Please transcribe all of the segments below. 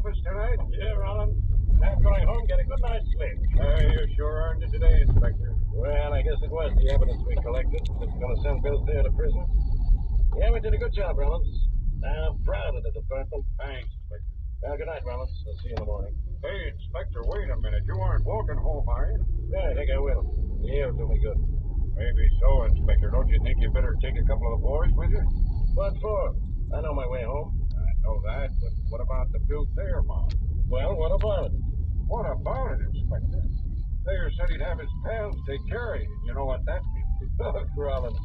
office tonight? Yeah, Rollins. I'm going home, get a good night's sleep. You sure earned it today, Inspector. Well, I guess it was the evidence we collected. It's going to send Bill Thayer to prison. Yeah, we did a good job, Rollins. I'm proud of the department. Thanks, Inspector. Well, good night, Rollins. I'll see you in the morning. Hey, Inspector, wait a minute. You aren't walking home, are you? Yeah, I think I will. The air will do me good. Maybe so, Inspector. Don't you think you better take a couple of the boys with you? What for? I know my way home. I know that, but what about the Bill Thayer mob? Well, what about it? What about it, Inspector? Thayer said he'd have his pals take care of you. You know what that means? Look, Rollins,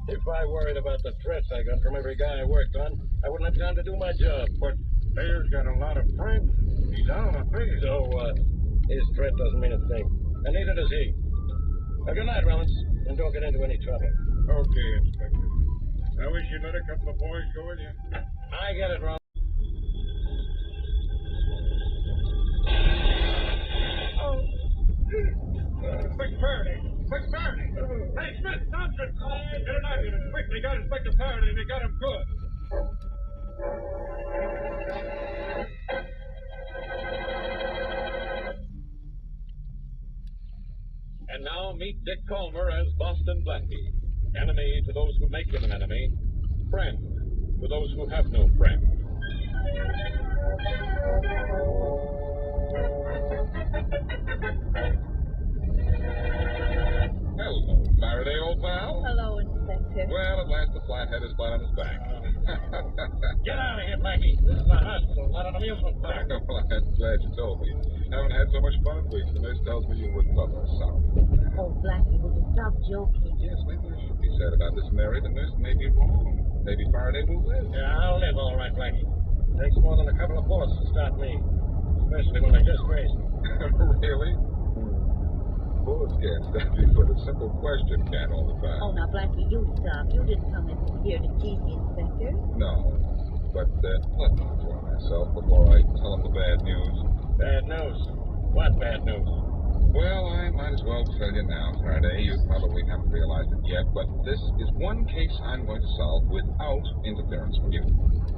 if I worried about the threats I got from every guy I worked on, I wouldn't have time to do my job. But Thayer's got a lot of friends. He's on a base. So, his threat doesn't mean a thing. And neither does he. Well, good night, Rollins, and don't get into any trouble. Okay, Inspector. I wish you'd let a couple of boys go with you. I get it, Rollins. Inspector Faraday! Inspector Faraday! Hey, Smith, Thompson! Get an ambulance, quick! They got Inspector Faraday, and they got him good. And now meet Dick Calmer as Boston Blackie. Enemy to those who make him an enemy. Friend to those who have no friend. Hello, Faraday, old pal. Hello, Inspector. Well, at last the flathead is flat on his back. Get out of here, Blackie. This is a hospital, not an amusement park. Well, I'm glad you told me. Haven't had so much fun in weeks. The nurse tells me you wouldn't love her son. Oh, Blackie, will you stop joking? Yes, maybe there should be said about this, Mary. The nurse may be wrong. Maybe Faraday will live. Yeah, I'll live all right, Blackie. Takes more than a couple of bullets to stop me, especially when I just grazed them. Really? Bullets can't stop you, but a simple question can all the time. Oh, now, Blackie, you stop. You didn't come in here to tease the Inspector. No, but let me enjoy myself before I tell him the bad news. Bad news? What bad news? Well, I might as well tell you now, Faraday. You probably haven't realized it yet, but this is one case I'm going to solve without interference from you.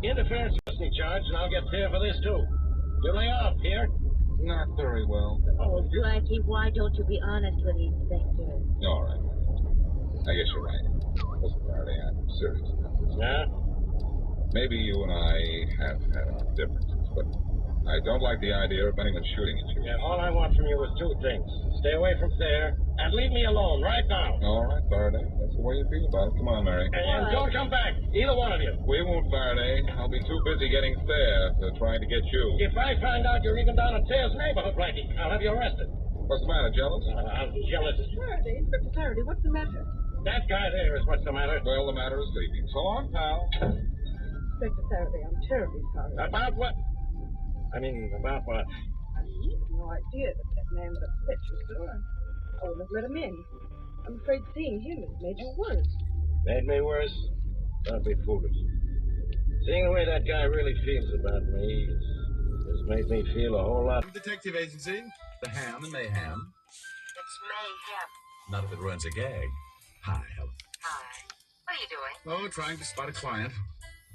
Interference is me, Charge, and I'll get fair for this, too. You lay off here. Not very well. Oh, Blackie, why don't you be honest with the Inspector? All right. I guess you're right. Listen, Faraday, I'm serious about this. Yeah? Maybe you and I have had our differences, but I don't like the idea of anyone shooting at you. Yeah, all I want from you is two things. Stay away from Thayer, and leave me alone right now. All right, Faraday. That's the way you feel about it. Come on, Mary. And don't come back, either one of you. We won't, Faraday. I'll be too busy getting Thayer to trying to get you. If I find out you're even down in Thayer's neighborhood, Blackie, I'll have you arrested. What's the matter, jealous? I'm jealous. Faraday, Inspector Faraday, what's the matter? That guy there is what's the matter. Well, the matter is sleeping. So long, pal. Inspector Faraday, I'm terribly sorry. About what? About what? I had no idea that man would upset you, sir. I wouldn't have let him in. I'm afraid seeing him has made you worse. Made me worse? Don't be foolish. Seeing the way that guy really feels about me has made me feel a whole lot. Detective agency, the Ham and Mayhem. It's mayhem. Not if it runs a gag. Hi, Helen. Hi. What are you doing? Oh, trying to spot a client.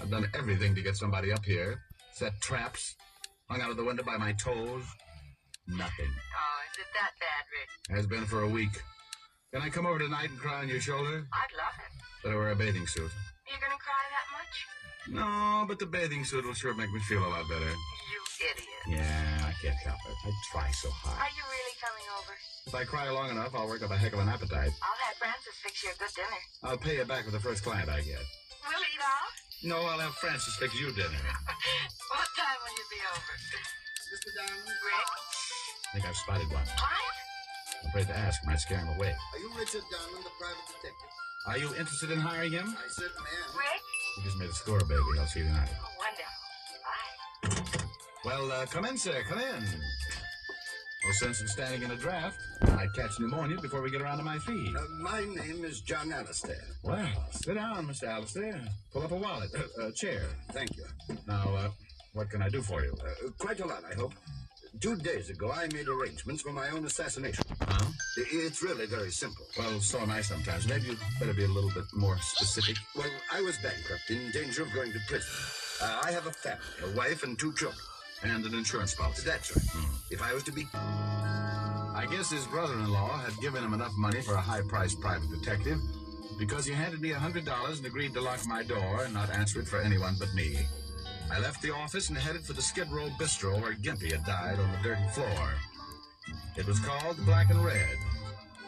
I've done everything to get somebody up here. Set traps. Hung out of the window by my toes. Nothing. Oh, is it that bad, Rick? Has been for a week. Can I come over tonight and cry on your shoulder? I'd love it. Better wear a bathing suit. You gonna cry that much? No, but the bathing suit will sure make me feel a lot better. You idiot. Yeah, I can't help it. I try so hard. Are you really coming over? If I cry long enough, I'll work up a heck of an appetite. I'll have Francis fix you a good dinner. I'll pay you back with the first client I get. We'll eat off? No, I'll have Francis fix you dinner. What time will you be over? Mr. Diamond? Rick? I think I've spotted one. What? I'm afraid to ask. Might scare him away. Are you Richard Diamond, the private detective? Are you interested in hiring him? I certainly am. Rick? You just made a score, baby. I'll see you tonight. Oh, wonderful. Bye. Well, come in, sir. Come in. No sense in standing in a draft. I might catch pneumonia before we get around to my feet. My name is John Alistair. Well, sit down, Mr. Alistair. Pull up a wallet. Chair. Thank you. Now, what can I do for you? Quite a lot, I hope. 2 days ago, I made arrangements for my own assassination. Huh? It's really very simple. Well, so am I sometimes. Maybe you'd better be a little bit more specific. Well, I was bankrupt, in danger of going to prison. I have a family, a wife and 2 children. And an insurance policy. That's right. If I was to be... I guess his brother-in-law had given him enough money for a high-priced private detective because he handed me $100 and agreed to lock my door and not answer it for anyone but me. I left the office and headed for the Skid Row Bistro where Gimpy had died on the dirty floor. It was called the Black and Red,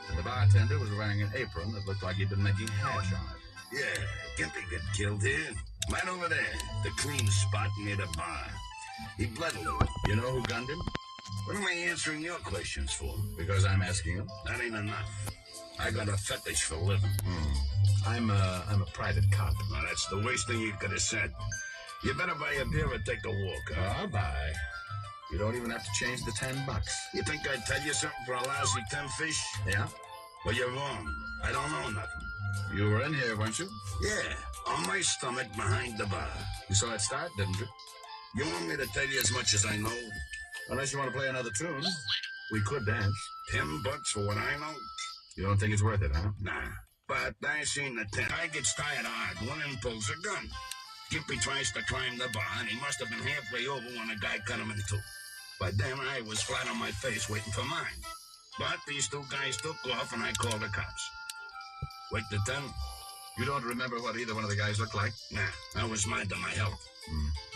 and the bartender was wearing an apron that looked like he'd been making hash on it. Yeah, Gimpy got killed here. Right over there. The clean spot near the bar. He bled a little. You know who gunned him? What am I answering your questions for? Because I'm asking him. That ain't enough. I got a fetish for living. I'm a private cop. Well, that's the worst thing you could have said. You better buy a beer or take a walk, huh? I'll buy. You don't even have to change the $10. You think I'd tell you something for a lousy 10 fish? Yeah? Well, you're wrong. I don't know nothing. You were in here, weren't you? Yeah, on my stomach behind the bar. You saw it start, didn't you? You want me to tell you as much as I know? Unless you want to play another tune. We could dance. $10 for what I know? You don't think it's worth it, huh? Nah. But I seen the 10. I gets tired hard. One and pulls a gun. Gimpy tries to climb the bar, and he must have been halfway over when a guy cut him in two. By then, I was flat on my face waiting for mine. But these two guys took off, and I called the cops. Wait the 10? You don't remember what either one of the guys looked like? Nah, I was minding my health.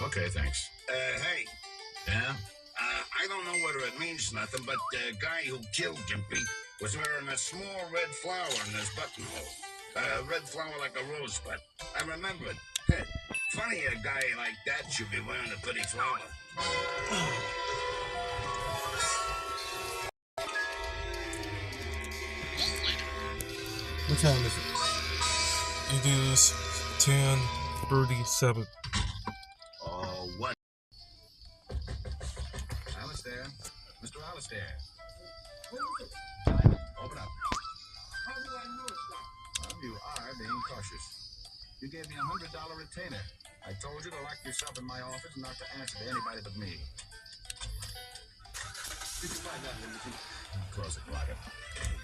Okay, thanks. Hey. Yeah? I don't know whether it means nothing, but the guy who killed Gimpy was wearing a small red flower in his buttonhole. A red flower like a rosebud. I remember it. Funny a guy like that should be wearing a pretty flower. What time is it? It is 10:37. Oh, what? Alistair. Mr. Alistair. Open up. How do I know it's not? Well, you are being cautious. You gave me a $100 retainer. I told you to lock yourself in my office and not to answer to anybody but me. Did you find that in the Closet locker.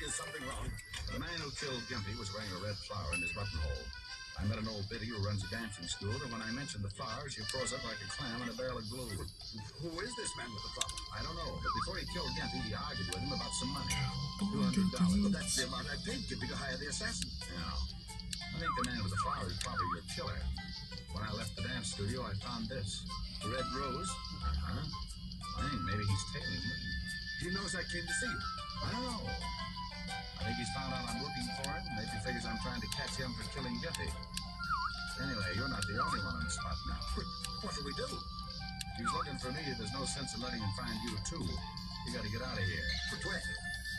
Is something wrong? The man who killed Gimpy was wearing a red flower in his buttonhole. I met an old biddy who runs a dancing school, and when I mentioned the flower, she froze up like a clam in a barrel of glue. Who is this man with the flower? I don't know, but before he killed Gimpy, he argued with him about some money. $200. Well, that's the amount I paid Gimpy to hire the assassin. Now, I think the man with the flower is probably your killer. When I left the dance studio, I found this. The red rose. I think maybe he's tailing me. He knows I came to see you. I don't know. I think he's found out I'm looking for him. Maybe he figures I'm trying to catch him for killing Gimpy. Anyway, you're not the only one on the spot now. What do we do? If he's looking for me, there's no sense in letting him find you, too. You gotta get out of here. But where?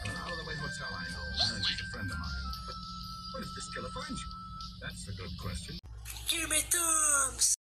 An out-of-the-way hotel I know. Manager's a friend of mine. What if this killer finds you? That's a good question. Give me thumbs!